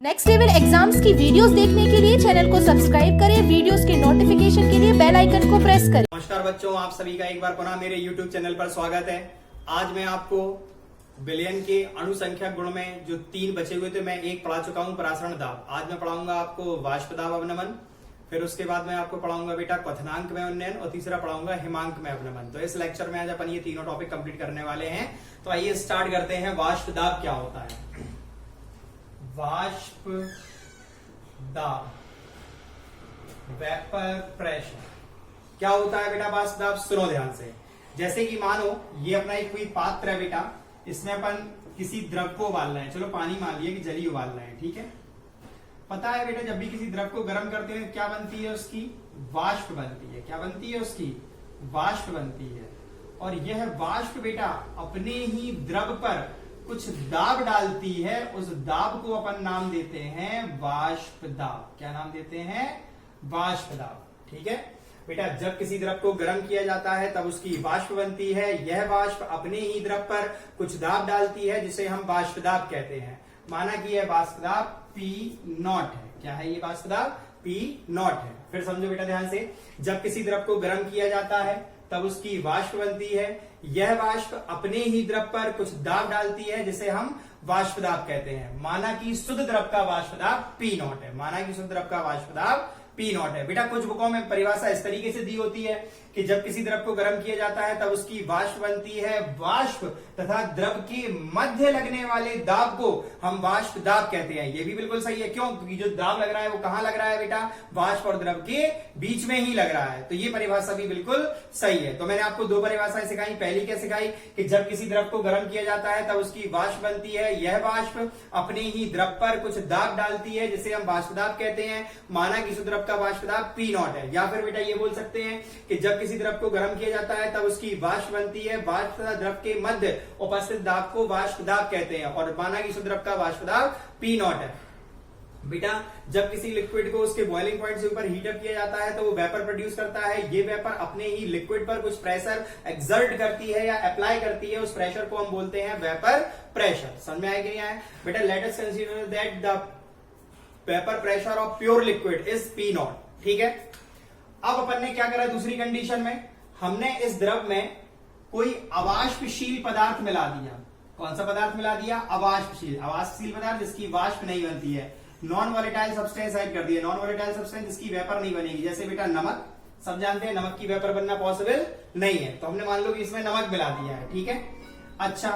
Next level exams की videos देखने के लिए चैनल को सब्सक्राइब करें, वीडियोस के नोटिफिकेशन के लिए बेल आइकन को प्रेस करें। नमस्कार बच्चों, आप सभी का एक बार पुनः मेरे YouTube चैनल पर स्वागत है। आज मैं आपको बिलियन के अणुसंख्यक गुण में जो 3 बचे हुए थे, मैं एक पढ़ा चुका हूं, प्रासरण दाब। आज मैं पढ़ाऊंगा आपको वाष्प दाब अवनमन, फिर उसके बाद मैं आपको पढ़ाऊंगा बेटा क्वथनांक में उन्नयन और तीसरा पढ़ाऊंगा हिमांक में अवनमन। तो इस लेक्चर में आज अपन ये तीनों टॉपिक कंप्लीट करने वाले हैं। तो आइए स्टार्ट करते हैं। वाष्प दाब क्या होता है? वाष्प दाब, वेपर प्रेशर क्या होता है बेटा? वाष्प दाब सुनो ध्यान से। जैसे कि मानो ये अपना एक कोई पात्र है बेटा, इसमें अपन किसी द्रव को उबालना है। चलो पानी मान लिया कि जल ही उबालना है, ठीक है। पता है बेटा, जब भी किसी द्रव को गर्म करते हैं क्या बनती है? उसकी वाष्प बनती है। क्या बनती है? उसकी वाष्प बनती है। और यह वाष्प बेटा अपने ही द्रव पर कुछ दाब डालती है। उस दाब को अपन नाम देते हैं वाष्प दाब। क्या नाम देते हैं? वाष्प दाब, ठीक है बेटा। जब किसी द्रव को गर्म किया जाता है तब उसकी वाष्प बनती है। यह वाष्प अपने ही द्रव पर कुछ दाब डालती है जिसे हम वाष्प दाब कहते हैं। माना कि यह वाष्प दाब P0 है। क्या है ये वाष्प दाब? P0 है। फिर समझो बेटा ध्यान से, जब किसी द्रव को गर्म किया जाता है तब उसकी वाष्प बनती है। यह वाष्प अपने ही द्रव पर कुछ दाब डालती है जिसे हम वाष्प दाब कहते हैं। माना कि शुद्ध द्रव का वाष्प दाब P0 है। माना कि शुद्ध द्रव का वाष्प दाब P0 है। बेटा कुछ बुकों में परिभाषा इस तरीके से दी होती है कि जब किसी द्रव को गर्म किया जाता है तब उसकी वाष्प बनती है। वाष्प तथा द्रव के मध्य लगने वाले दाब को हम वाष्प दाब कहते हैं। ये भी बिल्कुल सही है। क्यों? क्योंकि जो दाब लग रहा है वो कहां लग रहा है बेटा? वाष्प और द्रव के बीच में ही लग रहा है। तो ये परिभाषा भी बिल्कुल सही है। तो मैंने आपको 2 परिभाषाएं सिखाई। पहली क्या सिखाई कि जब किसी द्रव को गर्म किया जाता है तब उसकी वाष्प बनती है। यह वाष्प अपने ही द्रव पर कुछ दाब डालती है जिसे हम वाष्प दाब कहते हैं। माना कि शुद्ध द्रव का वाष्प दाब P0 है। या फिर बेटा ये बोल सकते हैं कि जब किसी द्रव को गर्म किया जाता है तब उसकी वाष्प बनती है। वाष्प तथा द्रव के मध्य उपस्थित दाब को वाष्प दाब कहते हैं। और माना कि शुद्ध द्रव का वाष्प दाब P0 है। बेटा जब किसी लिक्विड को उसके बॉइलिंग पॉइंट से ऊपर हीट अप किया जाता है तो वो वेपर प्रोड्यूस करता है। ये वेपर अपने ही लिक्विड पर कुछ प्रेशर एक्सर्ट करती है या अप्लाई करती है। उस प्रेशर को हम बोलते हैं वेपर प्रेशर। समझ में आया कि नहीं आया? बेटा let us consider that the vapour pressure of pure liquid is P0, ठीक है। अब अपन ने क्या करा? दूसरी कंडीशन में हमने इस द्रव में कोई अवाष्पशील पदार्थ मिला दिया। कौन सा पदार्थ मिला दिया? अवाष्पशील। अवाष्पशील पदार्थ जिसकी वाष्प नहीं बनती है। नॉन वॉलेटाइल सब्सटेंस ऐड कर दिया। नॉन वॉलेटाइल सब्सटेंस जिसकी वेपर नहीं बनेगी। जैसे बेटा नमक, सब जानते हैं नमक की वेपर बनना पॉसिबल नहीं है। तो हमने मान लो कि इसमें नमक मिला दिया है, ठीक है। अच्छा,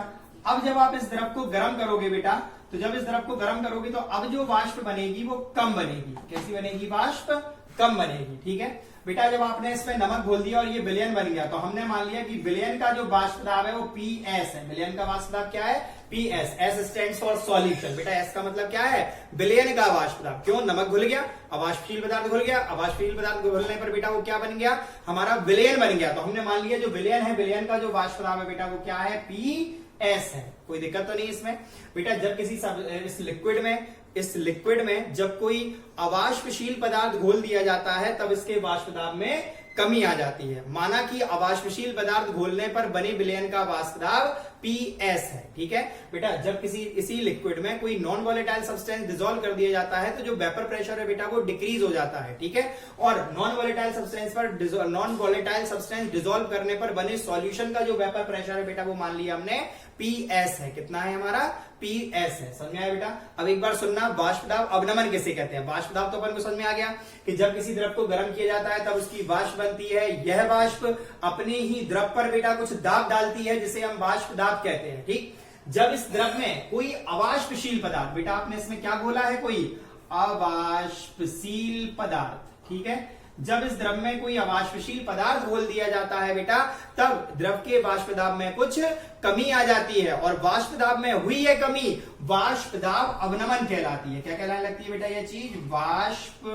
अब जब आप इस द्रव को गर्म करोगे बेटा, तो जब इस द्रव को गर्म करोगे तो अब जो वाष्प बनेगी वो कम बनेगी। कैसी बनेगी? वाष्प कम बनेगी, ठीक है बेटा। जब आपने इसमें नमक घोल दिया और ये विलयन बन गया तो हमने मान लिया कि विलयन का जो वाष्प दाब है वो PS है। विलयन का वाष्प दाब क्या है? PS। S stands for solution. बेटा S का मतलब क्या है? विलयन का वाष्प दाब। क्यों? नमक घुल गया, अवाष्पशील पदार्थ घुल गया। अवाष्पशील पदार्थ घुलने पर बेटा वो क्या बन गया? हमारा विलयन बन गया। तो हमने मान लिया जो विलयन है, विलयन का जो वाष्प दाब है बेटा वो क्या है? PS है। कोई दिक्कत तो नहीं इसमें बेटा। जब किसी इस लिक्विड में जब कोई अवाष्पशील पदार्थ घोल दिया जाता है तब इसके वाष्प दाब में कमी आ जाती है। माना कि अवाष्पशील पदार्थ घोलने पर बने विलयन का वाष्प दाब PS है, ठीक है बेटा। जब इसी लिक्विड में कोई नॉन वॉलेटाइल सब्सटेंस डिसॉल्व कर दिया जाता है तो जो वेपर प्रेशर है बेटा वो डिक्रीज हो जाता है, ठीक है। और नॉन वॉलेटाइल सब्सटेंस डिसॉल्व करने पर बने सॉल्यूशन का जो वेपर प्रेशर है बेटा वो मान लिया हमने PS है। कितना है हमारा? PS है। समझ में आया बेटा? अब एक बार सुनना, वाष्प दाब अवनमन किसे कहते हैं? वाष्प दाब तो अपन को समझ में आ गया कि जब किसी द्रव को गर्म किया जाता है तब उसकी वाष्प बनती है। यह वाष्प अपने ही द्रव पर बेटा कुछ दाब डालती है जिसे हम वाष्प दाब कहते हैं, ठीक। जब इस द्रव में कोई अवाष्पशील पदार्थ, बेटा आपने इसमें क्या घोला है? कोई अवाष्पशील पदार्थ, ठीक है। जब इस द्रव में कोई अवाष्पशील पदार्थ घोल दिया जाता है बेटा तब द्रव के वाष्प दाब में कुछ कमी आ जाती है। और वाष्प दाब में हुई है कमी वाष्प दाब अवनमन कहलाती है। क्या कहलाने लगती है बेटा ये चीज? वाष्प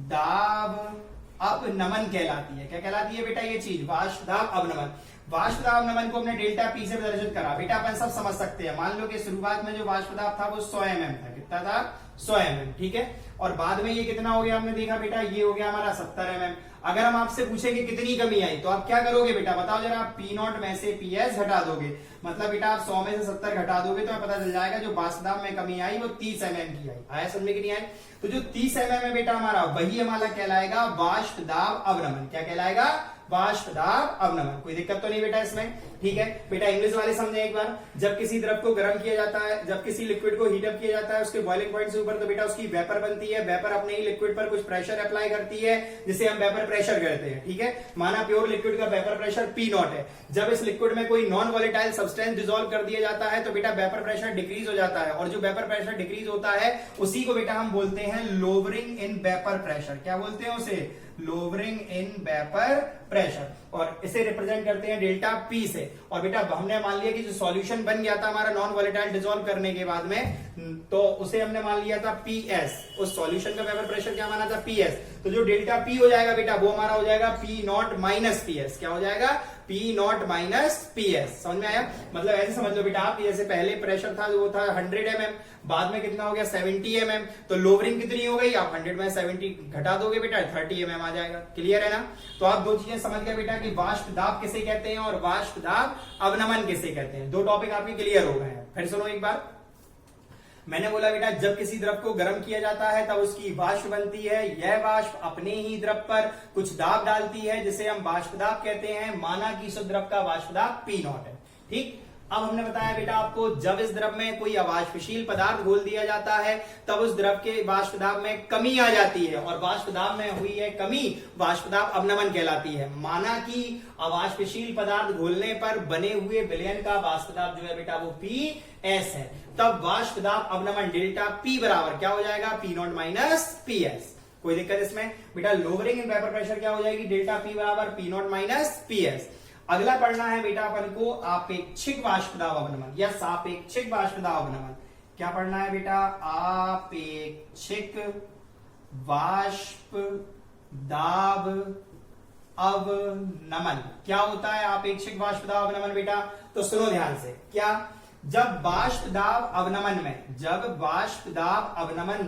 दाब अवनमन कहलाती है। क्या कहलाती है बेटा ये चीज? वाष्प दाब अवनमन। वाष्प दाब नमन को अपने डेल्टा पी से प्रदर्शित करा। बेटा अपन सब समझ सकते हैं, मान लो कि शुरुआत में जो वाष्प दाब था वो 100 mm था। कितना था? 100 mm, ठीक है। और बाद में ये कितना हो गया हमने देखा बेटा, ये हो गया हमारा 70 mm। अगर हम आपसे पूछेंगे कितनी कमी आई तो आप क्या करोगे बेटा, बताओ जरा। पी नॉट में से पी एस घटा दोगे, मतलब बेटा आप 100 में से 70 घटा दोगे तो हमें पता चल जाएगा जो वाष्प दाब में कमी आई वो 30 mm की आई। आया समझ में कि नहीं आई? तो जो 30 mm है बेटा हमारा, वही हमारा कहलाएगा वाष्प दाब अवनमन। क्या कहलाएगा? वाष्प दाब अवनमन। कोई दिक्कत तो नहीं बेटा इसमें? ठीक है बेटा, इंग्लिश वाले समझे एक बार। जब किसी द्रव को गर्म किया जाता है, जब किसी लिक्विड को हीट अप किया जाता है उसके बॉइलिंग पॉइंट से ऊपर, तो बेटा उसकी वेपर बनती है। वेपर अपने ही लिक्विड पर कुछ प्रेशर अप्लाई करती है जिसे हम वेपर प्रेशर कहते हैं। ठीक है, माना प्योर लिक्विड का वेपर प्रेशर पी नॉट है। जब इस लिक्विड में कोई नॉन वॉलेटाइल सब्सटेंस डिसॉल्व कर दिया जाता है तो बेटा वेपर प्रेशर डिक्रीज हो जाता है, और जो वेपर प्रेशर डिक्रीज होता है उसी को बेटा हम बोलते हैं लोवरिंग इन वेपर प्रेशर। क्या बोलते हैं उसे? Lowering in vapour pressure. और इसे रिप्रेजेंट करते हैं डेल्टा पी से। और बेटा हमने मान लिया कि जो सॉल्यूशन बन गया था हमारा नॉन वॉलेटाइल डिसॉल्व करने के बाद में, तो उसे हमने मान लिया था पी एस। उस सॉल्यूशन का वेपर प्रेशर क्या माना था? P S. तो जो डेल्टा पी हो जाएगा बेटा वो हमारा हो जाएगा P not minus P S. क्या हो जाएगा? P not minus P S. समझ में आया? मतलब ऐसे समझ लो बेटा आप, जैसे पहले प्रेशर था वो था 100 mm, बाद में कितना हो गया 70 mm, तो लोवरिंग कितनी हो गई? आप 100 में 70 घटा दोगे बेटा 30 mm आ जाएगा। क्लियर है ना? तो आप दो चीजें समझ गए बेटा कि वाष्प दाब किसे कहते हैं और वाष्प दाब अवनमन किसे कहते हैं। दो टॉपिक आपके क्लियर हो गए हैं। फिर सुनो एक बार, मैंने बोला बेटा जब किसी द्रव को गर्म किया जाता है तब उसकी वाष्प बनती है। यह वाष्प अपने ही द्रव पर कुछ दाब डालती है जिसे हम वाष्प दाब कहते हैं। माना कि शुद्ध द्रव का वाष्प दाब पी नॉट है। ठीक, अब हमने बताया बेटा आपको जब इस द्रव में कोई अवाष्पशील पदार्थ घोल दिया जाता है तब उस द्रव के वाष्प दाब में कमी आ जाती है, और वाष्प दाब में हुई है कमी वाष्प दाब अवनमन कहलाती है। माना कि अवाष्पशील पदार्थ घोलने पर बने हुए विलयन का वाष्प दाब जो है बेटा वो पी एस है, तब वाष्प दाब अवनमन डेल्टा पी बराबर क्या हो जाएगा? P not minus P S. कोई दिक्कत इसमें? बेटा लोवरिंग इन वेपर प्रेशर क्या हो जाएगी? डेल्टा पी बराबर P not minus P S. अगला पढ़ना है बेटा अपन को आपेक्षिक वाष्प दाब अवनमन या सापेक्षिक वाष्प दाब अवनमन। क्या पढ़ना है बेटा? आपेक्षिक वाष्प दाब अवनमन। क्या होता है आपेक्षिक वाष्प दाब अवनमन बेटा? तो सुनो ध्यान से। क्या? जब वाष्प दाब अवनमन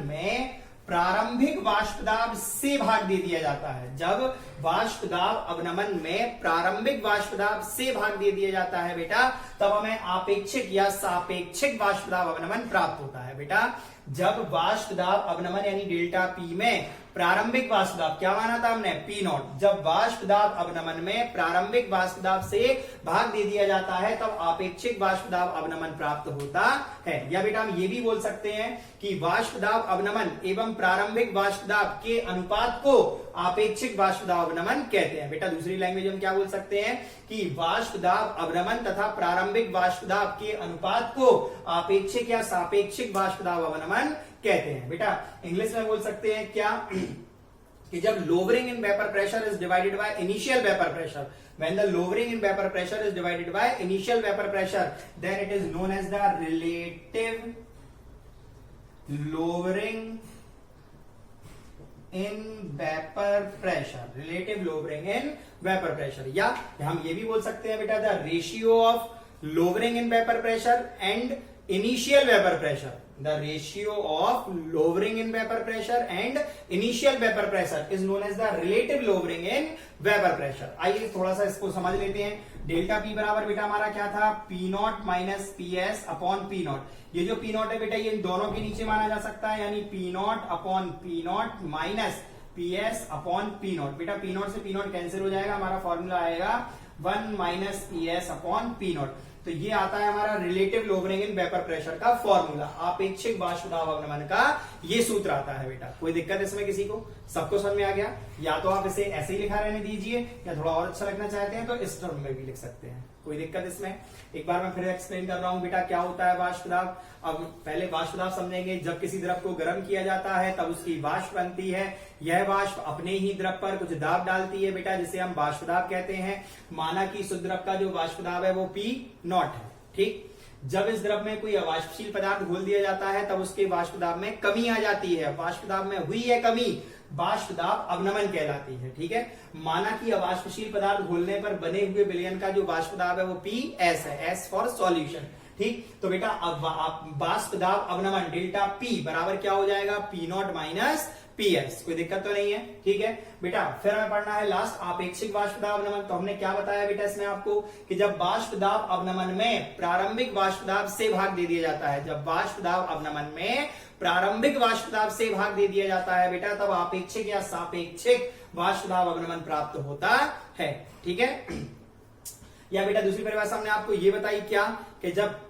में प्रारंभिक वाष्प दाब से भाग दे दिया जाता है, जब वाष्प दाब अवनमन में प्रारंभिक वाष्प दाब से भाग दे दिया जाता है बेटा, तब हमें आपेक्षिक या सापेक्षिक वाष्प दाब अवनमन प्राप्त होता है। बेटा जब वाष्प दाब अवनमन यानी डेल्टा पी में प्रारंभिक वाष्प दाब क्या माना था हमने? P not. जब वाष्प दाब अवनमन में प्रारंभिक वाष्प दाब से भाग दे दिया जाता है तब आपेक्षिक वाष्प दाब अवनमन प्राप्त होता है। या बेटा हम ये भी बोल सकते हैं कि वाष्प दाब अवनमन एवं प्रारंभिक वाष्प दाब के अनुपात को आपेक्षिक वाष्प दाब अवनमन कहते हैं। बेटा दूसरी लैंग्वेज में क्या बोल सकते हैं कि वाष्प दाब अवनमन तथा प्रारंभिक वाष्प दाब के अनुपात को आपेक्षिक या सापेक्षिक वाष्प दाब अवनमन कहते हैं। बेटा इंग्लिश में बोल सकते हैं क्या कि जब lowering in vapour pressure is divided by initial vapour pressure, when the lowering in vapor pressure is divided by initial vapor pressure, then it is known as the relative lowering in vapor pressure, relative lowering in vapor pressure। या हम ये भी बोल सकते हैं बेटा the ratio of lowering in vapor pressure and initial vapor pressure, the ratio of lowering in vapor pressure and initial vapor pressure is known as the relative lowering in vapor pressure। आइए थोड़ा सा इसको समझ लेते हैं। Delta P बराबर बेटा हमारा क्या था? P not minus P S upon P not. ये जो पी नॉट है बेटा ये इन दोनों के नीचे माना जा सकता है, यानी P not upon P not minus P S upon P not. बेटा पी नॉट से पी नॉट कैंसिल हो जाएगा, हमारा फॉर्मूला आएगा 1 minus P S upon P not. तो ये आता है हमारा relative lowering in vapour pressure का फॉर्मूला, आपेक्षिक वाष्प दाब अवनमन का ये सूत्र आता है बेटा। कोई दिक्कत इसमें किसी को? सबको समझ में आ गया? या तो आप इसे ऐसे ही लिखा रहने दीजिए या थोड़ा और अच्छा लिखना चाहते हैं तो इस टर्म में भी लिख सकते हैं। कोई दिक्कत इसमें? एक बार मैं फिर एक्सप्लेन कर रहा हूं बेटा क्या होता है वाष्प दाब। अब पहले वाष्प दाब समझेंगे। जब किसी द्रव को गर्म किया जाता है तब उसकी वाष्प बनती है। यह वाष्प अपने ही द्रव पर कुछ दाब डालती है बेटा जिसे हम वाष्प दाब कहते हैं। माना कि शुद्ध द्रव का जो वाष्प दाब है वो पी नॉट है। ठीक, जब इस द्रव में कोई अवाष्पशील पदार्थ घोल दिया जाता है तब उसके वाष्प दाब में कमी आ जाती है। वाष्प दाब में हुई है कमी, वाष्प दाब अवनमन कहलाती है। ठीक है, माना कि अवाष्पशील पदार्थ घोलने पर बने हुए विलयन का जो वाष्प दाब है वो PS है, S फॉर सॉल्यूशन। ठीक, तो बेटा अब वाष्प दाब अवनमन डेल्टा P बराबर क्या हो जाएगा, P0 माइनस PS। कोई दिक्कत तो नहीं है। ठीक है बेटा, फिर हमें पढ़ना है लास्ट आपेक्षिक वाष्प दाब अवनमन। तो हमने क्या बताया बेटा इसमें आपको कि जब वाष्प दाब अवनमन में प्रारंभिक वाष्प दाब से भाग दे दिया जाता है, जब वाष्प दाब अवनमन में प्रारंभिक वाष्प दाब से भाग दे दिया जाता है बेटा, तब आपेक्षिक या सापेक्षिक वाष्प दाब अवनमन प्राप्त होता है। ठीक है, या बेटा दूसरी परिभाषा हमने आपको ये बताई क्या कि जब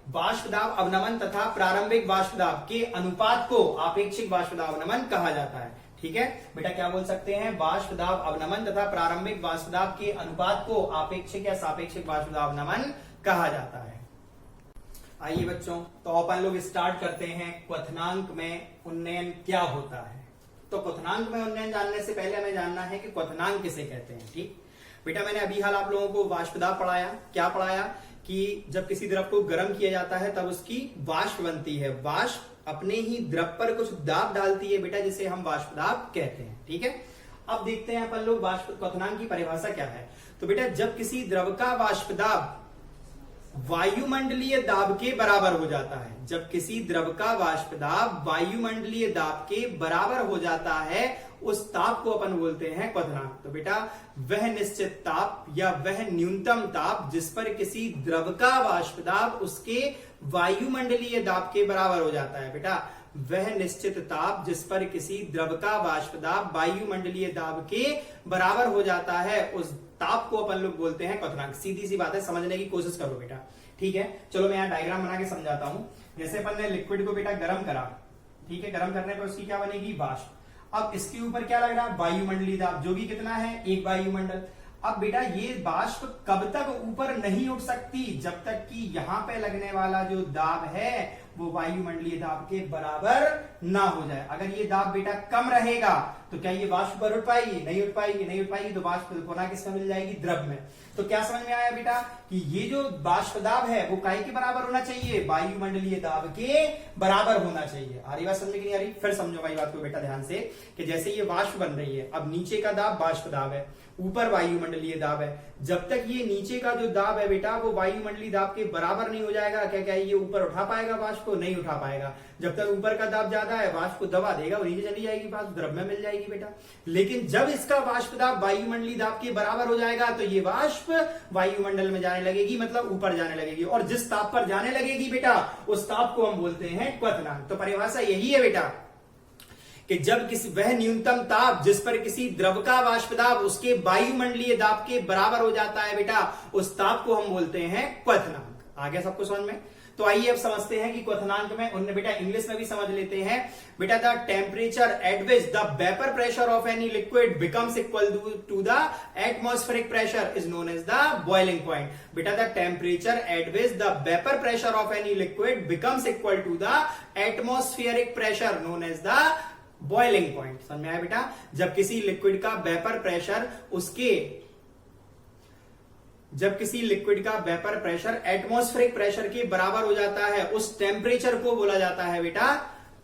वाष्प दाब अवनमन तथा प्रारंभिक वाष्प दाब के अनुपात को आपेक्षिक वाष्प दाब अवनमन कहा जाता है। ठीक है बेटा, क्या बोल सकते हैं, वाष्प दाब अवनमन तथा प्रारंभिक वाष्प दाब के अनुपात को आपेक्षिक या सापेक्षिक वाष्प दाब अवनमन कहा जाता है। आइए बच्चों, तो अपन लोग स्टार्ट करते हैं क्वथनांक में उन्नयन क्या होता है। तो क्वथनांक में उन्नयन जानने से पहले हमें जानना है कि क्वथनांक किसे कहते हैं। ठीक बेटा, मैंने अभी हाल आप लोगों को वाष्प दाब पढ़ाया। क्या पढ़ाया कि जब किसी द्रव को गर्म किया जाता है तब उसकी वाष्प बनती है, वाष्प अपने ही द्रव पर कुछ दाब डालती है बेटा, जिसे हम वाष्प दाब कहते हैं। ठीक है, अब देखते हैं अपन लोग वाष्प क्वथनांक की परिभाषा क्या है। तो बेटा, जब किसी द्रव का वाष्प दाब वायुमंडलीय दाब के बराबर हो जाता है, जब किसी द्रव का वाष्प दाब वायुमंडलीय दाब के बराबर हो जाता है, उस ताप को अपन बोलते हैं क्वथनांक। तो बेटा, वह निश्चित ताप या वह न्यूनतम ताप जिस पर किसी द्रव का वाष्प दाब उसके वायुमंडलीय दाब के बराबर हो जाता है। बेटा, वह निश्चित ताप जिस पर किसी द्रव का वाष्प दाब वायुमंडलीय दाब के बराबर हो जाता है, उस ताप को अपन लोग बोलते हैं क्वथनांक। सीधी सी बात है, समझने की कोशिश करो बेटा। ठीक है, चलो मैं यहाँ डायग्राम बना के समझाता हूं। जैसे अपन ने लिक्विड को बेटा गर्म करा, ठीक है, गर्म करने पर उसकी क्या बनेगी, वाष्प। अब इसके ऊपर क्या लग रहा है, वायुमंडलीय दाब, जो कि कितना है, 1 वायुमंडल। अब बेटा ये वाष्प कब तक ऊपर नहीं उठ सकती, जब तक कि यहां पे लगने वाला जो दाब है वो वायुमंडलीय दाब के बराबर ना हो जाए। अगर ये दाब बेटा कम रहेगा तो क्या ये वाष्प पर उठ पाएगी, नहीं उठ पाएगी, नहीं उठ पाएगी, तो वाष्प कोना किसमें मिल जाएगी, द्रव में। तो क्या समझ में आया बेटा कि ये जो वाष्प दाब है वो काय के बराबर होना चाहिए, वायुमंडलीय दाब के बराबर होना चाहिए। आ रही बात समझ में कि नहीं आ रही, फिर समझो भाई बात को बेटा ध्यान से कि जैसे ये वाष्प बन रही है, अब नीचे का दाब वाष्प दाब है, ऊपर वायुमंडलीय दाब है, जब तक ये नीचे का जो दाब है बेटा वो वायुमंडलीय दाब के बराबर नहीं हो जाएगा, क्या क्या ये ऊपर उठा पाएगा वाष्प को, नहीं उठा पाएगा। जब तक ऊपर का दाब ज्यादा है वाष्प को दबा देगा, वो नीचे चली जाएगी, वाष्प द्रव में मिल जाएगी बेटा। लेकिन जब इसका वाष्प दाब वायुमंडलीय दाब के बराबर हो जाएगा तो ये वाष्प वायुमंडल में जाने लगेगी, मतलब ऊपर जाने लगेगी, और जिस ताप पर जाने लगेगी बेटा उस ताप को हम बोलते हैं क्वथनांक। तो परिभाषा यही है बेटा कि जब किसी वह न्यूनतम ताप जिस पर किसी द्रव का वाष्प दाब उसके वायुमंडलीय दाब के बराबर हो जाता है बेटा, उस ताप को हम बोलते हैं क्वथनांक। आ गया सबको समझ में। तो आइए अब समझते हैं कि क्वथनांक में उन्हें बेटा इंग्लिश में भी समझ लेते हैं। बेटा, the temperature at which the vapour pressure of any liquid becomes equal to the atmospheric pressure is known as the boiling point. बेटा, the temperature at which the vapour pressure of any liquid becomes equal to the atmospheric pressure known as the boiling point. समझ में आया बेटा, जब किसी liquid का vapour pressure जब किसी लिक्विड का वेपर प्रेशर एटमॉस्फेरिक प्रेशर के बराबर हो जाता है, उस टेम्परेचर को बोला जाता है बेटा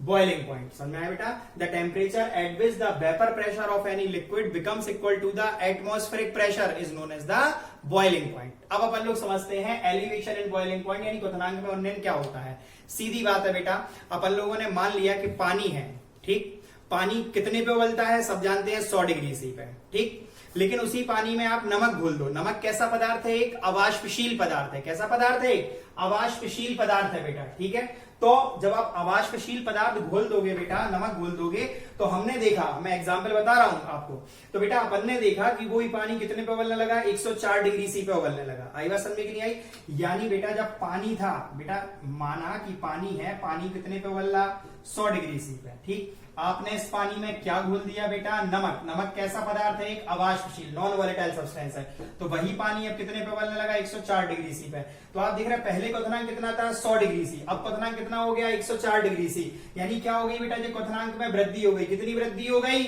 बॉइलिंग पॉइंट। समझ में आया बेटा, the temperature at which the vapour pressure of any liquid becomes equal to the atmospheric pressure is known as the boiling point. अब अपन लोग समझते हैं एलिवेशन एंड बॉइलिंग पॉइंट यानी क्वथनांक में उन्नयन क्या होता है। सीधी बात है बेटा, अपन लोगों ने मान लिया कि पानी है, ठीक, पानी कितने पे उबलता है सब जानते हैं, 100 डिग्री सी पे, ठीक। लेकिन उसी पानी में आप नमक घोल दो। नमक कैसा पदार्थ है, एक अवाष्पशील पदार्थ है। कैसा पदार्थ है, अवाष्पशील पदार्थ है बेटा, ठीक है। तो जब आप अवाष्पशील पदार्थ घोल दोगे बेटा, नमक घोल दोगे, तो हमने देखा, मैं एग्जांपल बता रहा हूं आपको, तो बेटा अपन ने देखा कि वो ही पानी कितने पे उबलने लगा, 104 डिग्री सी पे उबलने लगा। आई बात समझ में कि नहीं आई। यानी बेटा जब पानी था बेटा, माना कि पानी है, पानी कितने पे उबल रहा, 100 डिग्री सी पे, ठीक। आपने इस पानी में क्या घोल दिया बेटा, नमक। नमक कैसा पदार्थ है, एक अवाष्पशील नॉन वोलेटाइल सब्सटेंस है। तो वही पानी अब कितने पे उबलने लगा, 104 डिग्री सी पे। तो आप देख रहे हैं पहले क्वथनांक कितना था, 100 डिग्री सी, अब क्वथनांक कितना हो गया, 104 डिग्री सी। यानी क्या हो गई बेटा, जो क्वथनांक में वृद्धि हो गई, कितनी वृद्धि हो गई,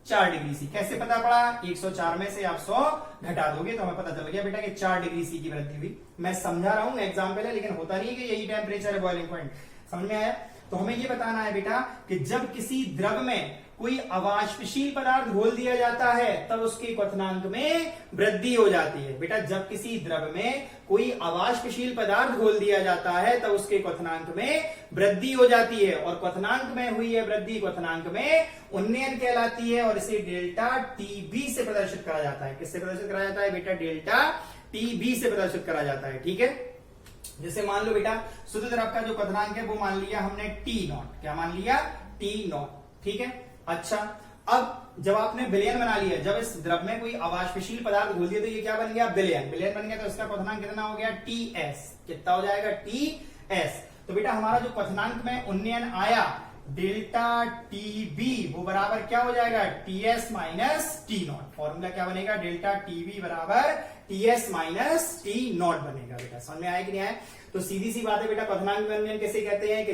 4 डिग्री सी। कैसे पता पड़ा, 104 में से आप 100 घटा दोगे तो हमें पता चल गया बेटा कि 4 डिग्री सी की वृद्धि हुई। मैं समझा रहा हूं, एग्जाम्पल है, लेकिन होता नहीं है कि यही टेम्परेचर है बॉइलिंग पॉइंट। समझ में आया। तो हमें ये बताना है बेटा कि जब किसी द्रव में कोई अवाष्पशील पदार्थ घोल दिया जाता है तब उसके क्वथनांक में वृद्धि हो जाती है। बेटा जब किसी द्रव में कोई अवाष्पशील पदार्थ घोल दिया जाता है तब उसके क्वथनांक में वृद्धि हो जाती है, और क्वथनांक में हुई है वृद्धि क्वथनांक में उन्नयन कहलाती है, और इसे डेल्टा टीबी से प्रदर्शित करा जाता है। किससे प्रदर्शित करा जाता है बेटा? डेल्टा टीबी से प्रदर्शित करा जाता है। ठीक है, जैसे मान लो बेटा शुद्ध द्रव का जो क्वथनांक है वो मान लिया हमने टी नॉट। क्या मान लिया? T not. ठीक है, अच्छा अब जब आपने विलयन बना लिया, जब इस द्रव में कोई अवाष्पशील पदार्थ घोल दिया तो ये क्या बन गया? विलयन। विलयन बन गया तो इसका क्वथनांक कितना हो गया? T S. कितना हो जाएगा? T S. तो बेटा हमारा जो क्वथनांक में उन्नयन आया डेल्टा टीबी वो बराबर क्या हो जाएगा? T S minus T not. Formula क्या बनेगा? डेल्टा टीबी बराबर T S minus T not बनेगा। बेटा समझ में आया कि नहीं आया? तो सीधी सी बात है बेटा, क्वथनांक में उन्नयन कैसे कहते हैं कि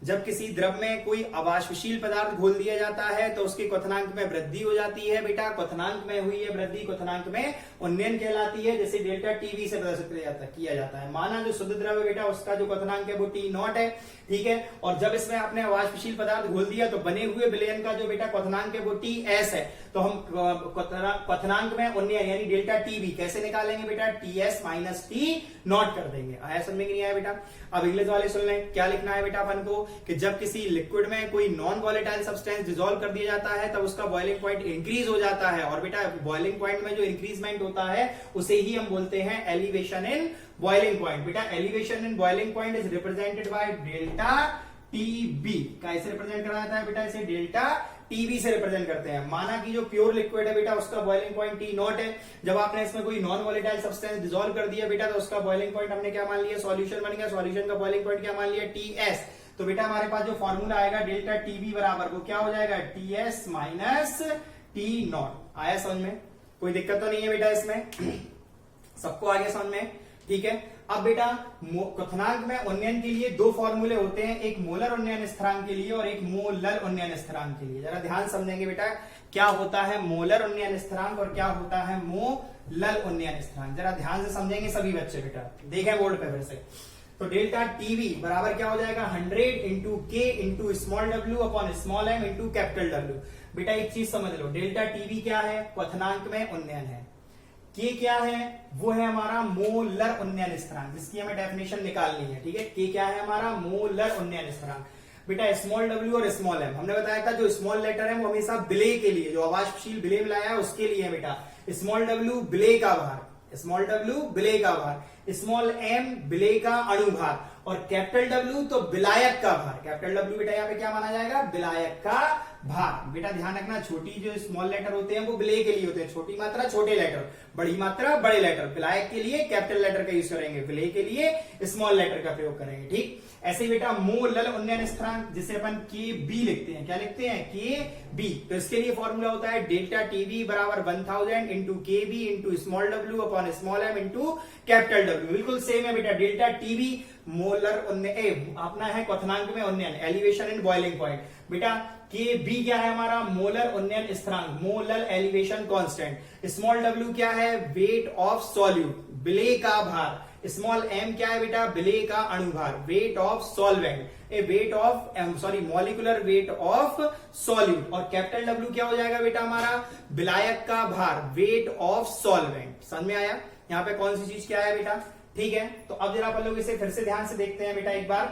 जब किसी द्रव में कोई अवाष्पशील पदार्थ घोल दिया जाता है तो उसके क्वथनांक में वृद्धि हो जाती है। बेटा क्वथनांक में हुई है वृद्धि क्वथनांक में उन्नयन कहलाती है, जैसे डेल्टा टीवी से प्रदर्शित किया जाता है। माना जो शुद्ध द्रव है बेटा उसका जो क्वथनांक है वो टी नॉट है। ठीक है, और जब इसमें आपने अवाष्पशील पदार्थ घोल दिया तो बने हुए विलयन का जो बेटा क्वथनांक है वो टी एस है। तो हम क्वथनांक में उन्नयन यानी डेल्टा टीवी कैसे निकालेंगे बेटा? T S minus T not कर देंगे। आया समझ में कि नहीं आया बेटा? अब इंग्लिश वाले सुन लें, क्या लिखना है बेटा अपन को कि जब किसी लिक्विड में कोई नॉन वॉलेटाइल सब्सटेंस डिसॉल्व कर दिया जाता है तब उसका बॉइलिंग पॉइंट इंक्रीज हो जाता है, और बेटा बॉइलिंग पॉइंट में जो इंक्रीजमेंट होता है उसे ही हम बोलते हैं एलिवेशन इन बॉइलिंग पॉइंट। बेटा elevation in boiling point is represented by delta TB. कैसे रिप्रेजेंट करा जाता है बेटा? इसे डेल्टा टीबी से रिप्रेजेंट करते हैं। माना कि जो प्योर लिक्विड है बेटा उसका बॉइलिंग पॉइंट टी नॉट है, जब आपने इसमें कोई नॉन वॉलेटाइल सब्सटेंस डिसॉल्व कर दिया बेटा तो उसका बॉइलिंग पॉइंट हमने क्या मान लिया? सॉल्यूशन बन गया। सॉल्यूशन का बॉइलिंग पॉइंट क्या मान लिया? T S. तो बेटा हमारे पास जो फॉर्मूला आएगा डेल्टा टीबी बराबर वो क्या हो जाएगा? T S minus T not. आया समझ में? कोई दिक्कत तो नहीं है बेटा इसमें? सबको आ गया समझ में? ठीक है, अब बेटा क्वथनांक में उन्नयन के लिए दो फॉर्मूले होते हैं, एक मोलर उन्नयन स्थिरांक के लिए और एक मोलर उन्नयन स्थिरांक के लिए। जरा ध्यान समझेंगे बेटा क्या होता है मोलर उन्नयन स्थिरांक और क्या होता है मोलर उन्नयन स्थिरांक। जरा ध्यान से समझेंगे सभी बच्चे बेटा, देखें बोर्ड पे फिर से। तो डेल्टा टीवी बराबर क्या हो जाएगा? 100 into K into small W upon small M into capital W. बेटा एक चीज समझ लो, डेल्टा टीवी क्या है? क्वथनांक में उन्नयन है। के क्या है? वो है हमारा मोलर उन्नयन स्थिरांक, जिसकी हमें डेफिनेशन निकालनी है। ठीक है, के क्या है हमारा? मोलर उन्नयन स्थिरांक। बेटा स्मॉल डब्ल्यू और स्मॉल एम हमने बताया था, जो स्मॉल लेटर है वो हमेशा विलेय के लिए, जो अवाष्पशील विलेय मिलाया है उसके लिए है बेटा। स्मॉल डब्ल्यू विलेय का भार, स्मॉल डब्ल्यू विलेय का भार, स्मॉल एम विलेय का अणुभार, और कैपिटल डब्ल्यू तो विलायक का भार। कैपिटल डब्ल्यू बेटा यहाँ पे क्या माना जाएगा? विलायक का भार। बेटा ध्यान रखना, छोटी जो स्मॉल लेटर होते हैं वो विलेय के लिए होते हैं, छोटी मात्रा छोटे लेटर, बड़ी मात्रा बड़े लेटर। विलायक के लिए कैपिटल लेटर का यूज करेंगे, विलेय के लिए स्मॉल लेटर का प्रयोग करेंगे। ठीक, ऐसे ही बेटा मोलर उन्नयन स्थिरांक जिसे अपन के बी लिखते हैं, क्या लिखते हैं? के बी। तो इसके लिए फॉर्मूला होता है डेल्टा टीवी बराबर 1000 into K B into small W upon small M into capital W. बिल्कुल सेम है बेटा, डेल्टा टीवी मोलर उन्नयन अपना है क्वथनांक में उन्नयन, एलिवेशन इन बॉइलिंग पॉइंट। बेटा के बी क्या है हमारा? मोलर उन्नयन स्थिरांक, molar elevation constant. Small W क्या है? वेट ऑफ सॉल्यूट, विलेय का भार। स्मॉल एम क्या है बेटा? विलेय का अणुभार, weight of solvent, a weight of molecular weight of solute. और कैपिटल डब्ल्यू क्या हो जाएगा बेटा हमारा? विलायक का भार, वेट ऑफ सॉल्वेंट। समझ में आया? यहाँ पे कौन सी चीज क्या है बेटा? ठीक है, तो अब जरा अपन लोग इसे फिर से ध्यान से देखते हैं बेटा एक बार,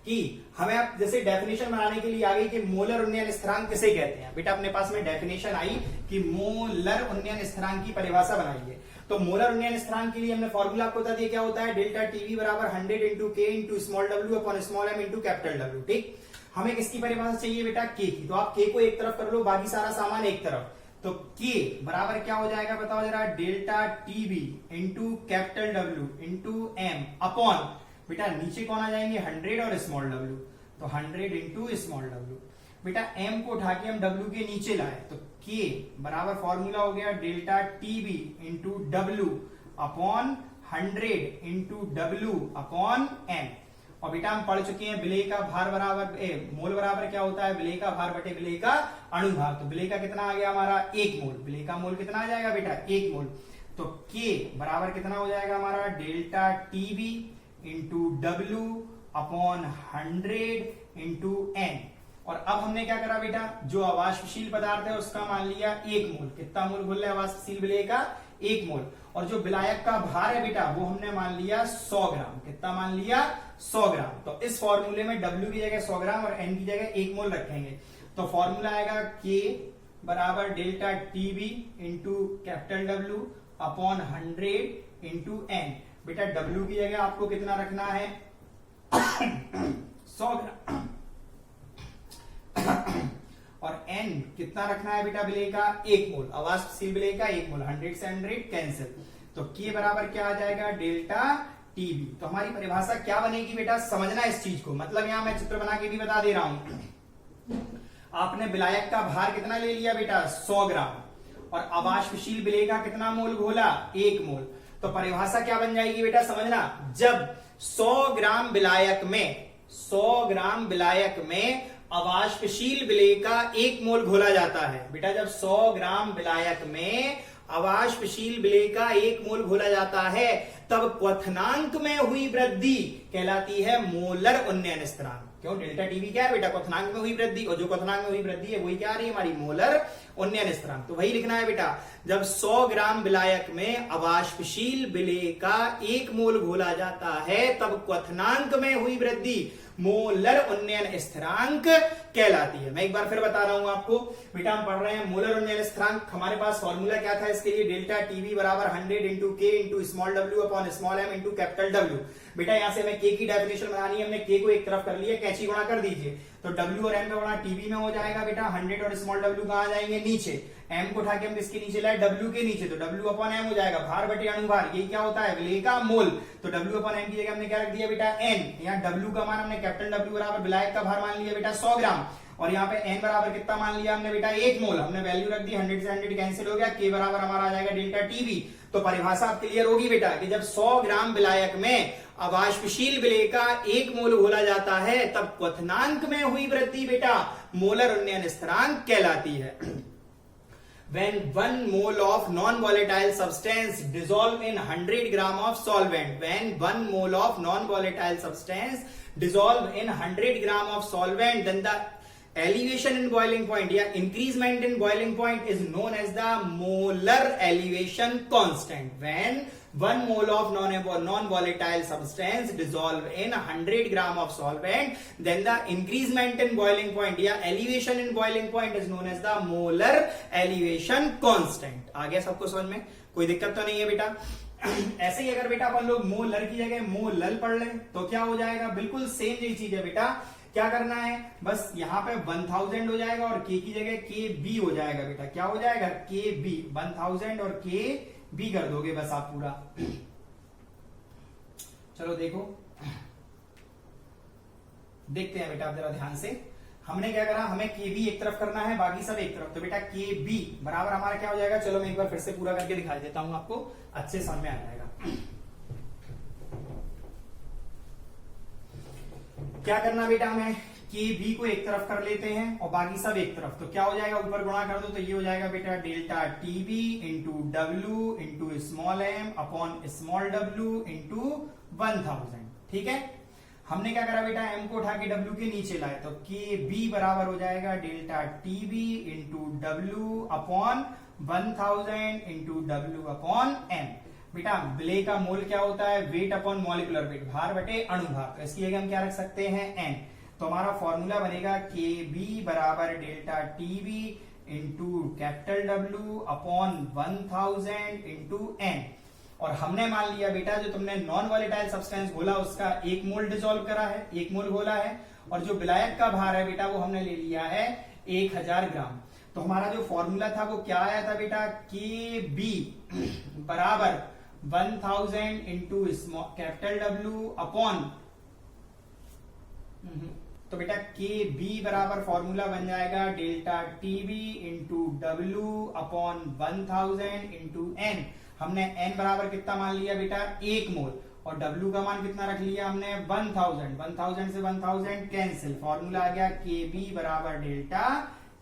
कि हमें अब जैसे डेफिनेशन बनाने के लिए आ गई कि मोलर उन्नयन स्थिरांक किसे कहते हैं। बेटा अपने पास में डेफिनेशन आई कि मोलर उन्नयन स्थिरांक की परिभाषा बनाई है। तो मोलर उन्नयन स्थिरांक के लिए हमने फॉर्मूला आपको बता दिया क्या होता है? डेल्टा टीवी बराबर 100 into K into small W upon small M into capital W. ठीक, हमें किसकी परिभाषा चाहिए बेटा? के की। तो आप के को एक तरफ कर लो, बाकी सारा सामान एक तरफ। तो के बराबर क्या हो जाएगा बताओ जरा? Delta TB into capital W into M upon, बेटा नीचे कौन आ जाएंगे? 100 और स्मॉल डब्ल्यू, तो 100 इंटू स्मॉल डब्ल्यू। बेटा एम को उठा के हम डब्ल्यू के नीचे लाए, तो के बराबर फॉर्मूला हो गया delta TB into W upon 100 into W upon M. और बेटा हम पढ़ चुके हैं विलेय का भार बराबर मोल बराबर क्या होता है? विलेय का भार बटे विलेय का अणुभार। तो विलेय का कितना आ गया हमारा? 1 मोल। विलेय का मोल कितना आ जाएगा बेटा? 1 मोल। तो के बराबर कितना हो जाएगा हमारा? Delta TB into W upon 100 into n। और अब हमने क्या करा बेटा, जो अवाष्पशील पदार्थ है उसका मान लिया 1 मोल। कितना मोल बोल रहे हैं अवाष्पशील विलेय का? 1 मोल। और जो विलायक का भार है बेटा वो हमने मान लिया 100 ग्राम। कितना मान लिया? 100 ग्राम। तो इस फॉर्मूले में W की जगह 100 ग्राम और N की जगह 1 मोल रखेंगे। तो फॉर्मूला आएगा K बराबर delta TB into capital W upon 100 into N। बेटा W की जगह आपको कितना रखना है? 100 ग्राम। और N कितना रखना है बेटा विलेय का? 1 मोल। अवाष्पशील विलेय का 1 मोल। 100 से 100 कैंसिल। तो K बराबर क्या आ जाएगा? Delta TB। तो हमारी परिभाषा क्या बनेगी बेटा? समझना इस चीज को, मतलब यहां मैं चित्र बना के भी बता दे रहा हूं। आपने विलायक का भार कितना ले लिया बेटा? 100 ग्राम। और अवाष्पशील विलेय का कितना मोल घोला? 1 मोल। तो परिभाषा क्या बन जाएगी बेटा? समझना, जब 100 ग्राम विलायक में अवाष्पशील विलेय का 1 मोल घोला जाता है। बेटा जब 100 ग्राम विलायक में अवाष्पशील विलेय का 1 मोल घोला जाता है तब क्वथनांक में हुई वृद्धि कहलाती है मोलर उन्नयन स्थिरांक। क्यों? डेल्टा टीवी क्या है बेटा? क्वथनांक में हुई वृद्धि। और जो क्वथनांक में हुई वृद्धि है वही क्या आ रही है? हमारी मोलर उन्नयन स्थिरांक। तो वही लिखना है बेटा, जब 100 ग्राम विलायक में अवाष्पशील विलेय का 1 मोल घोला जाता है तब क्वथनांक में हुई वृद्धि मोलर उन्नयन स्थिरांक कहलाती है। मैं एक बार फिर बता रहा हूं आपको, बेटा हम पढ़ रहे हैं मोलर उन्नयन स्थिरांक। हमारे पास फॉर्मूला क्या था इसके लिए? डेल्टा टीवी बराबर 100 into K into small W upon small M into capital W. बेटा यहां से हमें के की डेफिनेशन बनानी है। हमने के को एक तरफ कर लिया, कैंची गुणा कर दीजिए। तो डब्ल्यू और एम का गुणा टीवी में हो जाएगा बेटा। 100 और स्मॉल डब्ल्यू कहां आ जाएंगे? नीचे। एम को उठा के हम किसके नीचे लाए? डब्ल्यू के नीचे। तो डब्ल्यू अपॉन एम हो जाएगा भार बटे अणुभार। ये क्या होता है? विलेय का मोल। तो डब्ल्यू अपॉन एम की जगह हमने क्या रख दिया बेटा? एन। यहाँ डब्ल्यू का मान हमने कैपिटल डब्ल्यू बराबर विलायक का भार मान लिया बेटा 100 ग्राम। और यहाँ पे एन बराबर कितना मान लिया हमने बेटा? 1 मोल। हमने वैल्यू रख दी, 100 से 100 कैंसिल हो गया। के बराबर हमारा आ जाएगा डेल्टा टीवी। तो परिभाषा आप क्लियर होगी बेटा कि जब 100 ग्राम विलायक में अवाष्पशील विलेय का 1 मोल घोला जाता है तब क्वथनांक में हुई वृद्धि बेटा मोलर उन्नयन स्थिरांक कहलाती है। When 1 mole of non-volatile substance dissolve in 100 gram of solvent, when 1 mole of non-volatile substance dissolve in 100 gram of solvent, then the elevation in boiling point या increasement in boiling point is known as the molar elevation constant. When 1 mole of non-volatile substance dissolve in 100 gram of solvent, then the increasement in boiling point या elevation in boiling point is known as the molar elevation constant. आ गया सबको समझ में? कोई दिक्कत तो नहीं है बेटा? ऐसे ही अगर बेटा अपन लोग मोलर की जगह मोलल पढ़ लें तो क्या हो जाएगा? बिल्कुल सेम यही चीज है बेटा। क्या करना है? बस यहाँ पे 1000 हो जाएगा और के की जगह के बी हो जाएगा बेटा। क्या हो जाएगा? के बी। 1000 और के बी कर दोगे बस आप पूरा। चलो देखो, देखते हैं बेटा आप जरा ध्यान से। हमने क्या करा? हमें के बी एक तरफ करना है, बाकी सब एक तरफ। तो बेटा के बी बराबर हमारा क्या हो जाएगा? चलो मैं एक बार फिर से पूरा करके दिखाई देता हूं, आपको अच्छे समझ में आ जाएगा। क्या करना बेटा? हमें के बी को एक तरफ कर लेते हैं और बाकी सब एक तरफ। तो क्या हो जाएगा? ऊपर गुणा कर दो तो ये हो जाएगा बेटा delta TB into W into small M upon small W into 1000। ठीक है, हमने क्या करा बेटा? एम को उठा के डब्ल्यू के नीचे लाए। तो के बी बराबर हो जाएगा delta TB into W upon 1000 into W upon M. बेटा विलेय का मोल क्या होता है? वेट अपॉन मॉलिक्यूलर वेट, भार बटे अणुभार। तो इसकी जगह हम क्या रख सकते हैं? एन। तो हमारा फॉर्मूला बनेगा के बी बराबर delta TB into capital W upon 1000 into N. और हमने मान लिया बेटा जो तुमने नॉन वॉलेटाइल सब्सटेंस घोला उसका 1 मोल डिसॉल्व करा है, 1 मोल घोला है। और जो विलायक का भार है बेटा वो हमने ले लिया है 1000 ग्राम। तो हमारा जो फॉर्मूला था वो क्या आया था बेटा? के बी बराबर 1000 इंटू कैपिटल डब्ल्यू अपॉन, तो बेटा के बी बराबर फॉर्मूला बन जाएगा delta TB into W upon 1000 into N. हमने एन बराबर कितना मान लिया बेटा? 1 मोल। और डब्ल्यू का मान कितना रख लिया हमने? 1000। 1000 से 1000 कैंसिल। फॉर्मूला आ गया के बी बराबर डेल्टा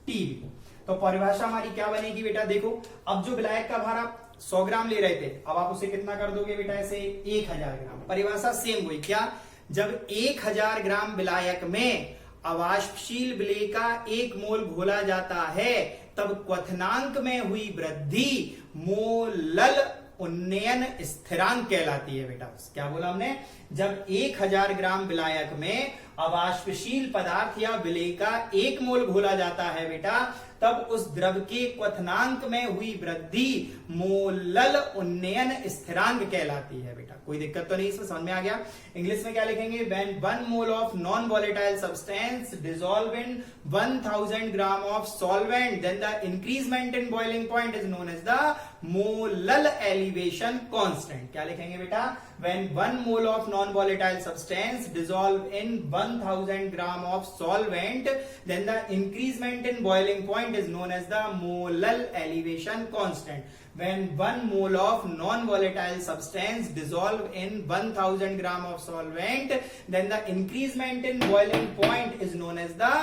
टीबी। तो परिभाषा हमारी क्या बनेगी बेटा? देखो, अब जो विलायक का भार आप 100 ग्राम ले रहे थे, अब आप उसे कितना कर दोगे बेटा? ऐसे 1000 ग्राम। परिभाषा सेम हुई क्या? जब 1000 ग्राम विलायक में अवाष्पशील विलेय का 1 मोल घोला जाता है तब क्वथनांक में हुई वृद्धि मोलल उन्नयन स्थिरांक कहलाती है। बेटा क्या बोला हमने, जब 1000 ग्राम विलायक में अवाष्पशील पदार्थ या विलेय का 1 मोल घोला जाता है बेटा, तब उस द्रव के क्वथनांक में हुई वृद्धि मोलल उन्नयन स्थिरांक कहलाती है। बेटा कोई दिक्कत तो नहीं, इसमें समझ में आ गया। इंग्लिश में क्या लिखेंगे, when 1 mole of non volatile substance dissolve in 1000 gram of solvent then the increment in boiling point is known as the molal elevation constant. क्या लिखेंगे बेटा, when 1 mole of non volatile substance dissolve in 1000 gram of solvent then the increment in boiling point is known as the molal elevation constant. When 1 mole of non-volatile substance dissolve in 1000 gram of solvent, then the increasement in boiling point is known as the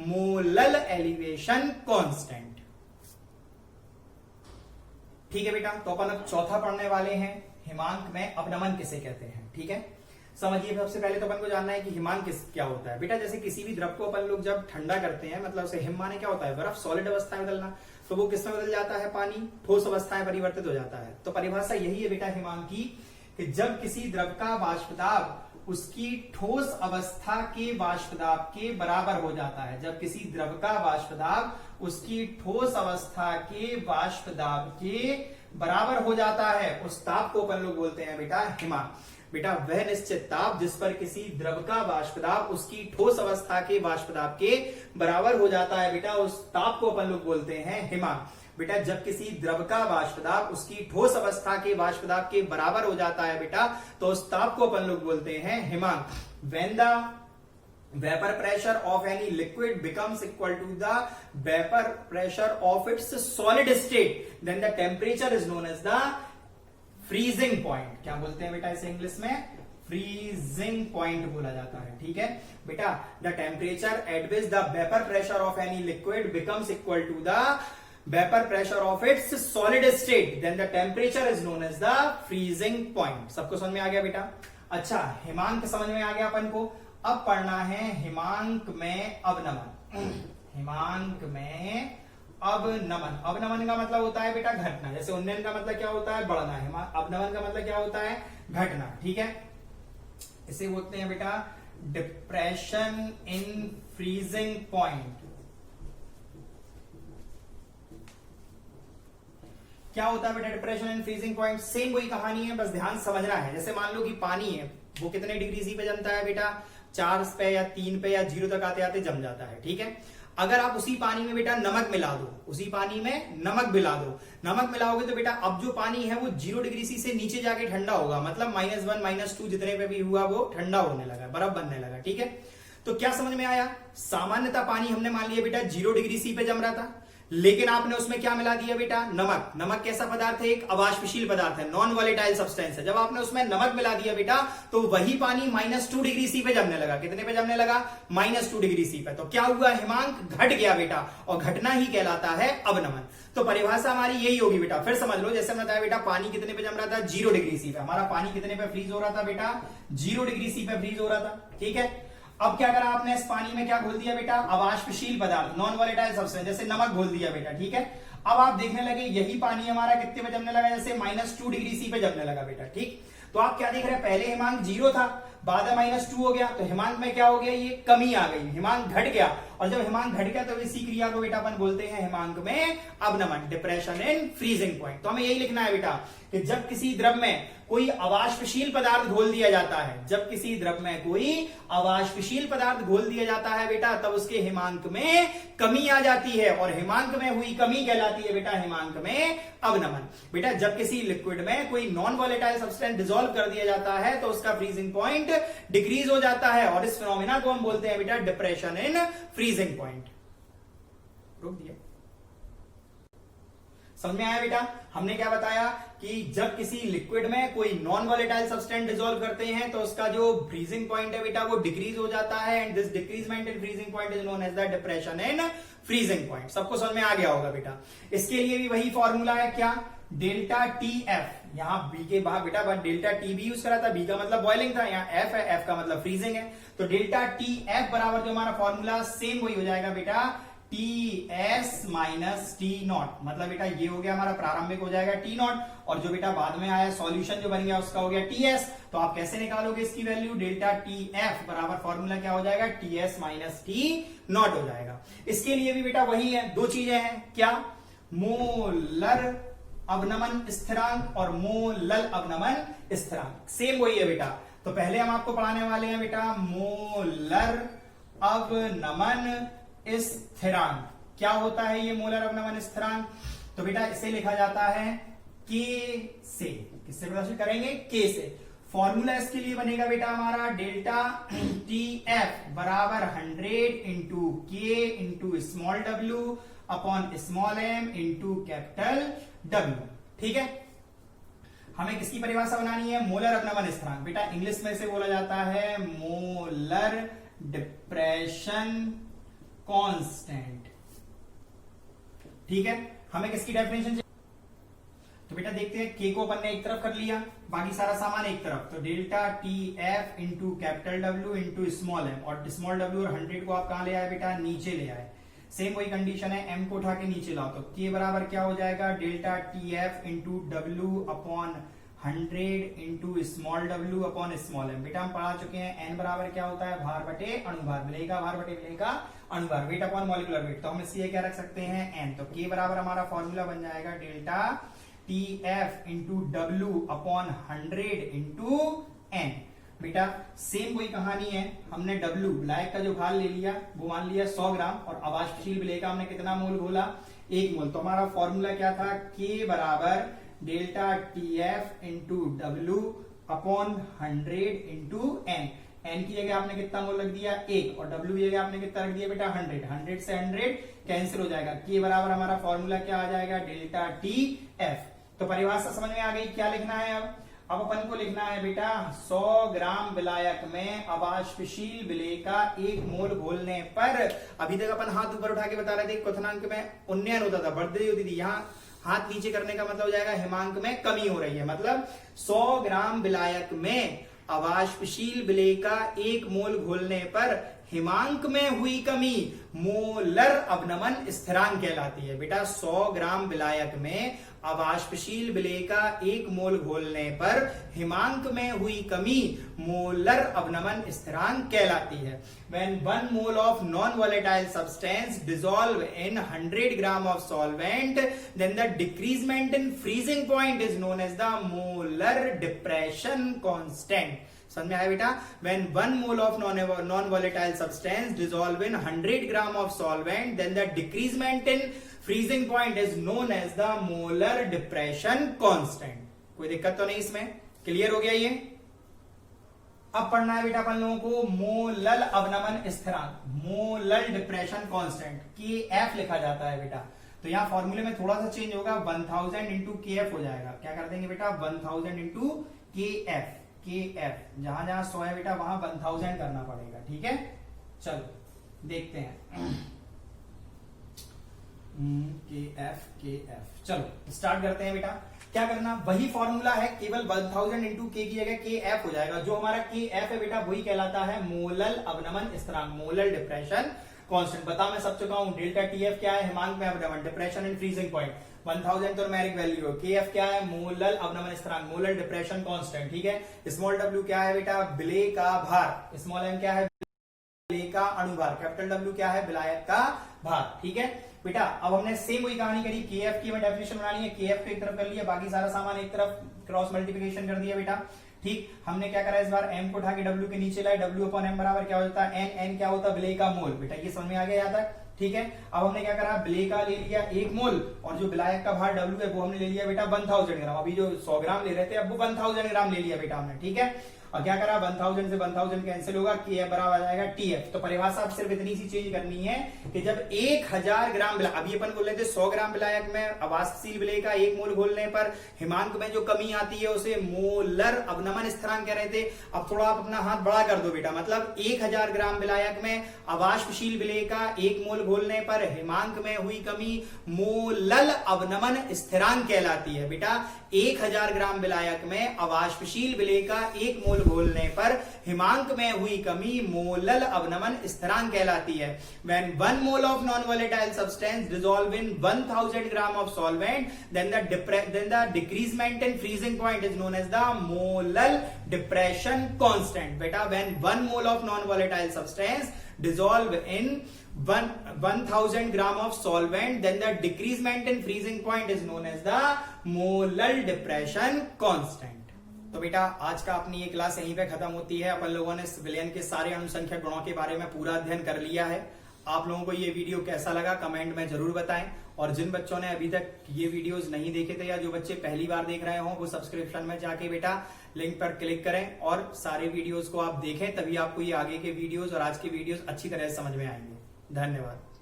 molal elevation constant. ठीक है बेटा, तो अपन अब चौथा पढ़ने वाले हैं, हिमांक में अपनमन किसे कहते हैं। ठीक है, समझिए सबसे पहले तो अपन को जानना है कि हिमांक क्या होता है। बेटा जैसे किसी भी द्रव को अपन लोग जब ठंडा करते हैं, मतलब उसे हिम माने क्या होता है, बर्फ सॉलिड अवस्था में बदलना, तो वो किस में बदल जाता है, पानी ठोस अवस्था में परिवर्तित हो जाता है। तो परिभाषा यही है बेटा हिमांक की, कि जब किसी द्रव का वाष्प दाब उसकी ठोस अवस्था के वाष्प दाब के बराबर हो जाता है, जब किसी द्रव का वाष्प दाब उसकी ठोस अवस्था के वाष्प दाब के बराबर हो जाता है, उस ताप को अपन लोग बोलते हैं बेटा हिमांक। बेटा वह निश्चित ताप जिस पर किसी द्रव का वाष्प दाब उसकी ठोस अवस्था के वाष्प दाब के बराबर हो जाता है बेटा, उस ताप को अपन लोग बोलते हैं हिमांक। बेटा जब किसी द्रव का वाष्प दाब उसकी ठोस अवस्था के वाष्प दाब के बराबर हो जाता है बेटा, तो उस ताप को अपन लोग बोलते हैं हिमांक। When the vapor pressure of any liquid becomes equal to the vapor pressure of its solid state, then the temperature is known as the freezing point। क्या बोलते हैं बेटा इसे इंग्लिश में, freezing point बोला जाता है। ठीक है बेटा, the temperature at which the vapor pressure of any liquid becomes equal to the vapor pressure of its solid state, then the temperature is known as the freezing point। सबको समझ में आ गया बेटा। अच्छा, हिमांक समझ में आ गया अपन को, अब पढ़ना है हिमांक में अवनमन। हिमांक में अवनमन, अवनमन का मतलब होता है बेटा घटना, जैसे उन्नयन का मतलब क्या होता है, बढ़ना है, अवनमन का मतलब क्या होता है, घटना। ठीक है, इसे बोलते हैं बेटा डिप्रेशन इन फ्रीजिंग पॉइंट। क्या होता है बेटा depression in freezing point, same वही कहानी है, बस ध्यान समझना है। जैसे मान लो कि पानी है, वो कितने डिग्री सी पे जमता है बेटा, 4 पे या 3 पे या 0 तक आते आते जम जाता है। ठीक है, अगर आप उसी पानी में बेटा नमक मिला दो, उसी पानी में नमक मिला दो, नमक मिलाओगे तो बेटा अब जो पानी है वो 0 डिग्री सी से नीचे जाके ठंडा होगा, मतलब -1 -2 जितने पे भी हुआ वो ठंडा होने लगा, बर्फ बनने लगा। ठीक है, तो क्या समझ में आया, सामान्यतः पानी हमने मान लिया बेटा 0 डिग्री सी पे जम रहा था, लेकिन आपने उसमें क्या मिला दिया बेटा, नमक। नमक कैसा पदार्थ है, एक अवाष्पशील पदार्थ है, नॉन वॉलेटाइल सब्सटेंस है। जब आपने उसमें नमक मिला दिया बेटा, तो वही पानी -2 डिग्री सी पे जमने लगा। कितने पे जमने लगा, -2 डिग्री सी पे। तो क्या हुआ, हिमांक घट गया बेटा, और घटना ही कहलाता है अवनमन। तो परिभाषा हमारी यही होगी बेटा, फिर समझ लो। जैसे बताया बेटा पानी कितने पे जम रहा था, 0 डिग्री सी पे। हमारा पानी कितने पे फ्रीज हो रहा था बेटा, 0 डिग्री सी पे फ्रीज हो रहा था। ठीक है, अब क्या करा आपने, इस पानी में क्या घोल दिया बेटा, अवाष्पशील पदार्थ, नॉन वॉलेटाइल सब्सटेंस, जैसे नमक घोल दिया बेटा। ठीक है, अब आप देखने लगे यही पानी हमारा कितने पे जमने लगा, जैसे -2 डिग्री सी पे जमने लगा बेटा। ठीक, तो आप क्या देख रहे हैं, पहले हिमांक 0 था, बाद में -2 हो गया, तो हिमांक में क्या हो गया, ये कमी आ गई, हिमांक घट गया। और जब हिमांक घट गया तो इसी क्रिया को बेटा अपन बोलते हैं हिमांक में अवनमन, डिप्रेशन इन फ्रीजिंग पॉइंट। तो हमें यही लिखना है बेटा कि जब किसी द्रव में कोई अवाष्पशील पदार्थ घोल दिया जाता है, जब किसी द्रव में कोई अवाष्पशील पदार्थ घोल दिया जाता है बेटा, तब उसके हिमांक में कमी आ जाती है, और हिमांक में हुई कमी कहलाती है बेटा हिमांक में अवनमन। बेटा जब किसी लिक्विड में कोई नॉन वॉलेटाइल सब्सटेंस डिसॉल्व कर दिया जाता है तो उसका फ्रीजिंग पॉइंट डिक्रीज हो जाता है, और इस फिनोमिना को हम बोलते हैं बेटा डिप्रेशन इन फ्रीजिंग पॉइंट। रोक दिया, समझ में आया बेटा। हमने क्या बताया कि जब किसी लिक्विड में कोई नॉन वॉलेटाइल सब्सटेंस डिसॉल्व करते हैं तो उसका जो फ्रीजिंग पॉइंट है बेटा वो डिक्रीज हो जाता है, and this decrement in freezing point is known as the depression in freezing point. सबको समझ में आ गया होगा बेटा। इसके लिए भी वही फॉर्मूला है, क्या, डेल्टा TF, यहाँ बी के बाद बेटा डेल्टा टी भी यूज करा था, बी का मतलब बॉइलिंग था, यहाँ एफ है, एफ का मतलब फ्रीजिंग है, तो डेल्टा टी एफ बराबर जो हमारा फॉर्मूला सेम वही हो जाएगा बेटा T S minus T not, मतलब बेटा ये हो गया हमारा प्रारंभिक हो जाएगा टी नॉट, और जो बेटा बाद में आया सॉल्यूशन जो बन गया उसका हो गया टी एस। तो आप कैसे निकालोगे इसकी वैल्यू, डेल्टा टी एफ बराबर फॉर्मूला क्या हो जाएगा, T S minus T not हो जाएगा। इसके लिए भी बेटा वही है, दो चीजें हैं, क्या, मोलर अवनमन स्थिरांक और मोलल अवनमन स्थिरांक, सेम वही है बेटा। तो पहले हम आपको पढ़ाने वाले हैं बेटा मोलर अवनमन स्थिरांक। क्या होता है ये मोलर अवनमन स्थिरांक, तो बेटा इसे लिखा जाता है के से, किससे प्रदर्शित करेंगे, के से। फॉर्मूला इसके लिए बनेगा बेटा हमारा डेल्टा टी एफ बराबर 100 into K into small W upon small M into capital W. ठीक है, हमें किसकी परिभाषा बनानी है, मोलर अवनमन स्थिरांक। बेटा इंग्लिश में से बोला जाता है मोलर डिप्रेशन कांस्टेंट। ठीक है, हमें किसकी डेफिनेशन चाहिए, तो बेटा देखते हैं, के को अपन ने एक तरफ कर लिया, बाकी सारा सामान एक तरफ, तो delta T F into capital W into small M, और स्मॉल डब्ल्यू और 100 को आप कहां ले आए बेटा, नीचे ले आए। सेम वही कंडीशन है, एम को उठा के नीचे लाओ, तो के बराबर क्या हो जाएगा, delta T F into W upon 100 into small W upon small M. बेटा हम पढ़ा चुके हैं, एन बराबर क्या होता है, भार बटे अणुभार, विलेय का भार बटे विलेय का अणुभार, वेट अपॉन मॉलिक्यूलर वेट। तो हम इसलिए क्या रख सकते हैं, एन। तो के बराबर हमारा फॉर्मूला बन जाएगा delta T F into W upon 100 into N. बेटा सेम वही कहानी है, हमने डब्ल्यू विलायक का जो भार ले लिया वो मान लिया 100 ग्राम, और अवाष्पशील विलेय का हमने कितना मोल घोला, 1 मोल। तो हमारा फॉर्मूला क्या था, के बराबर delta T F into W upon 100 into N. N की जगह आपने कितना मोल रख दिया, 1, और डब्ल्यू की जगह आपने कितना रख दिया बेटा, 100। 100 से 100 कैंसिल हो जाएगा, के बराबर हमारा फॉर्मूला क्या आ जाएगा, डेल्टा टी एफ। तो परिभाषा समझ में आ गई, क्या लिखना है अब अपन को लिखना है बेटा 100 ग्राम विलायक में अवाष्पशील विलेय का 1 मोल घोलने पर, अभी तक अपन हाथ ऊपर उठा के बता रहे थे क्वथनांक में उन्नयन होता था, बढ़ती होती थी, यहाँ हाथ नीचे करने का मतलब हो जाएगा हिमांक में कमी हो रही है, मतलब 100 ग्राम विलायक में अवाष्पशील विलेय का 1 मोल घोलने पर हिमांक में हुई कमी मोलर अवनमन स्थिरांक कहलाती है। बेटा 100 ग्राम विलायक में अवाष्पशील विलेय का 1 मोल घोलने पर हिमांक में हुई कमी मोलर अवनमन स्थिरांक कहलाती है। When 1 mole of non-volatile substance dissolve in 100 gram of solvent, then the decreasement in freezing point is known as the molar depression constant. समझ में आया बेटा, when 1 mole of non-volatile substance dissolve in 100 gram of solvent, then the decreasement in freezing point is known as the molar depression constant. कोई दिक्कत तो नहीं इसमें, clear हो गया ये। अब पढ़ना है बेटा अपन लोगों को मोलल अवनमन स्थिरांक, मोलल डिप्रेशन कांस्टेंट, के एफ लिखा जाता है बेटा। तो यहाँ फॉर्मूले में थोड़ा सा चेंज होगा, 1000 इंटू के एफ हो जाएगा। क्या कर देंगे बेटा, 1000 इंटू के एफ, के एफ जहां जहां 100 है बेटा वहां 1000 करना पड़ेगा। ठीक है, चलो देखते हैं, के एफ चलो स्टार्ट करते हैं बेटा। क्या करना, वही फॉर्मूला है, केवल 1000 इंटू के की जगह के एफ हो जाएगा। जो हमारा के एफ है बेटा वही कहलाता है मोलल अवनमन स्थिरांक, मोलल डिप्रेशन कांस्टेंट। बता मैं सब चुका हूं, डेल्टा टी एफ क्या है, हिमांक में अवनमन, डिप्रेशन एंड फ्रीजिंग पॉइंट, 1000 तो न्यूमेरिक वैल्यू है, के एफ क्या है, मोलल अवनमन स्थिरांक, मोलल डिप्रेशन कांस्टेंट। ठीक है, स्मॉल डब्ल्यू क्या है बेटा, विलेय का भार, स्मॉल एम क्या है, विलेय का अणुभार, कैपिटल डब्ल्यू क्या है, विलायक का भार। ठीक है बेटा, अब हमने सेम वही कहानी करी, के एफ की हमें डेफिनेशन बनानी है, के एफ को एक तरफ कर लिया, बाकी सारा सामान एक तरफ क्रॉस मल्टीप्लिकेशन कर दिया बेटा। ठीक, हमने क्या करा इस बार, एम को उठा के डब्ल्यू के नीचे लाए, डब्ल्यू अपॉन एम बराबर क्या होता है, एन, एन क्या होता है, विलेय का मोल। बेटा ये समझ में आ गया यहाँ तक। ठीक है, अब हमने क्या करा, विलेय का ले लिया 1 मोल, और जो विलायक का भार डब्ल्यू है वो हमने ले लिया बेटा 1000 ग्राम। अभी जो 100 ग्राम ले रहे थे अब वो 1000 ग्राम ले लिया बेटा हमने। ठीक है, और क्या करा 1000 से 1000 कैंसिल होगा, KF बराबर आ जाएगा TF। तो परिभाषा आप सिर्फ इतनी सी चेंज करनी है कि जब 1000 ग्राम अभी अपन बोल रहे थे 100 ग्राम विलायक में अवाष्पशील विलेय का 1 मोल घोलने पर हिमांक में जो कमी आती है उसे मोलर अवनमन स्थिरांक कह रहे थे। अब थोड़ा आप अपना हाथ बड़ा कर दो बेटा, मतलब 1000 ग्राम विलायक में अवाष्पशील विलेय का 1 मोल घोलने पर हिमांक में हुई कमी मोलल अवनमन स्थिरांक कहलाती है। बेटा 1000 ग्राम विलायक में अवाष्पशील विलेय का 1 मोल घोलने पर हिमांक में हुई कमी मोलल अवनमन स्थिरांक कहलाती है। When 1 mole of non-volatile substance dissolve in 1000 gram of solvent, then the decreasement in freezing point is known as the molal depression constant. बेटा when 1 mole of non-volatile substance dissolve in 1000 gram of solvent, then the decreasement in freezing point is known as the molal depression constant. तो बेटा आज का अपनी ये class यहीं पे खत्म होती है। अपन लोगों ने विलयन के सारे अणुसंख्यक गुणों के बारे में पूरा अध्ययन कर लिया है। आप लोगों को ये वीडियो कैसा लगा कमेंट में जरूर बताएं, और जिन बच्चों ने अभी तक ये वीडियोस नहीं देखे थे या जो बच्चे पहली बार देख रहे हो वो सब्सक्रिप्शन में जाके बेटा लिंक पर क्लिक करें और सारे वीडियोस को आप देखें, तभी आपको ये आगे के वीडियोस और आज के वीडियोस अच्छी तरह से समझ में आएंगे। धन्यवाद।